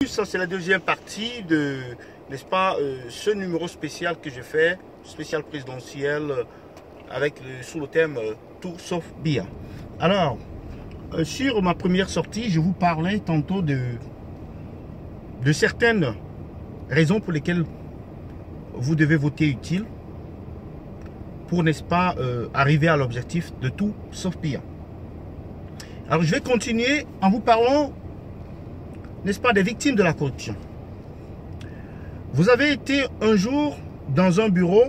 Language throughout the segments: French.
Ça, c'est la deuxième partie de, n'est-ce pas, ce numéro spécial que j'ai fait, spécial présidentiel, avec sous le thème tout sauf bien. Alors, sur ma première sortie, je vous parlais tantôt de certaines raisons pour lesquelles vous devez voter utile pour, n'est-ce pas, arriver à l'objectif de tout sauf bien. Alors, je vais continuer en vous parlant, n'est-ce pas, des victimes de la corruption. Vous avez été un jour dans un bureau,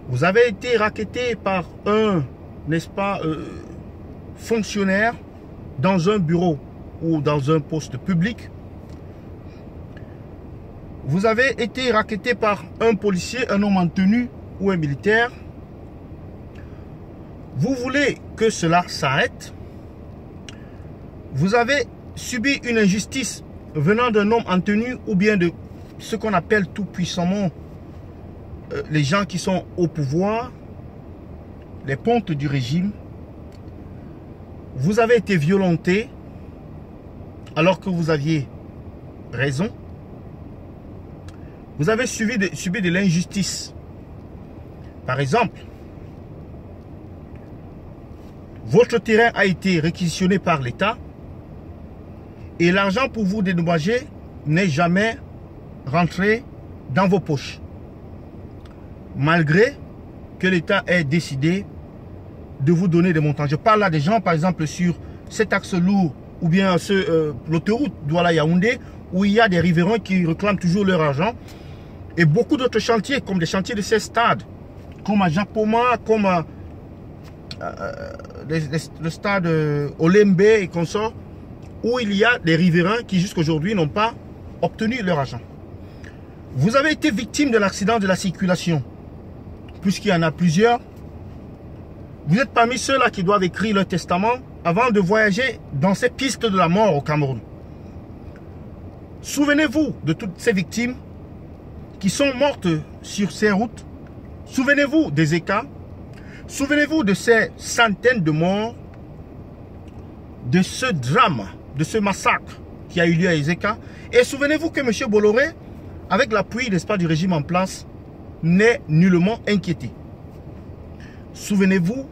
vous avez été racketé par un, n'est-ce pas, fonctionnaire dans un bureau ou dans un poste public. Vous avez été racketé par un policier, un homme en tenue ou un militaire. Vous voulez que cela s'arrête. Vous avez subi une injustice venant d'un homme en tenue ou bien de ce qu'on appelle tout puissamment les gens qui sont au pouvoir, les pontes du régime. Vous avez été violenté alors que vous aviez raison. Vous avez subi de l'injustice. Par exemple, votre terrain a été réquisitionné par l'État et l'argent pour vous dédommager n'est jamais rentré dans vos poches. Malgré que l'État ait décidé de vous donner des montants. Je parle là des gens, par exemple, sur cet axe lourd ou bien l'autoroute Douala-Yaoundé, où il y a des riverains qui réclament toujours leur argent. Et beaucoup d'autres chantiers, comme des chantiers de ces stades, comme à Japoma, comme à le stade Olembe et consorts, où il y a des riverains qui jusqu'à aujourd'hui n'ont pas obtenu leur argent. Vous avez été victime de l'accident de la circulation, puisqu'il y en a plusieurs. Vous êtes parmi ceux-là qui doivent écrire leur testament avant de voyager dans ces pistes de la mort au Cameroun. Souvenez-vous de toutes ces victimes qui sont mortes sur ces routes. Souvenez-vous des écarts. Souvenez-vous de ces centaines de morts, de ce drame, de ce massacre qui a eu lieu à Ezeka. Et souvenez-vous que M. Bolloré, avec l'appui, n'est-ce pas, du régime en place, n'est nullement inquiété. Souvenez-vous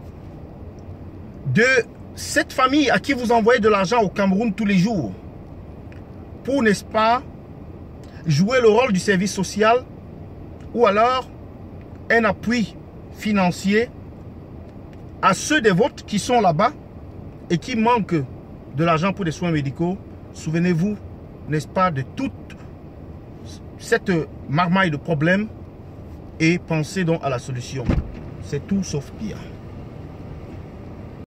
de cette famille à qui vous envoyez de l'argent au Cameroun tous les jours pour, n'est-ce pas, jouer le rôle du service social ou alors un appui financier à ceux des vôtres qui sont là-bas et qui manquent de l'argent pour des soins médicaux. Souvenez-vous, n'est-ce pas, de toute cette marmaille de problèmes et pensez donc à la solution. C'est tout sauf pire.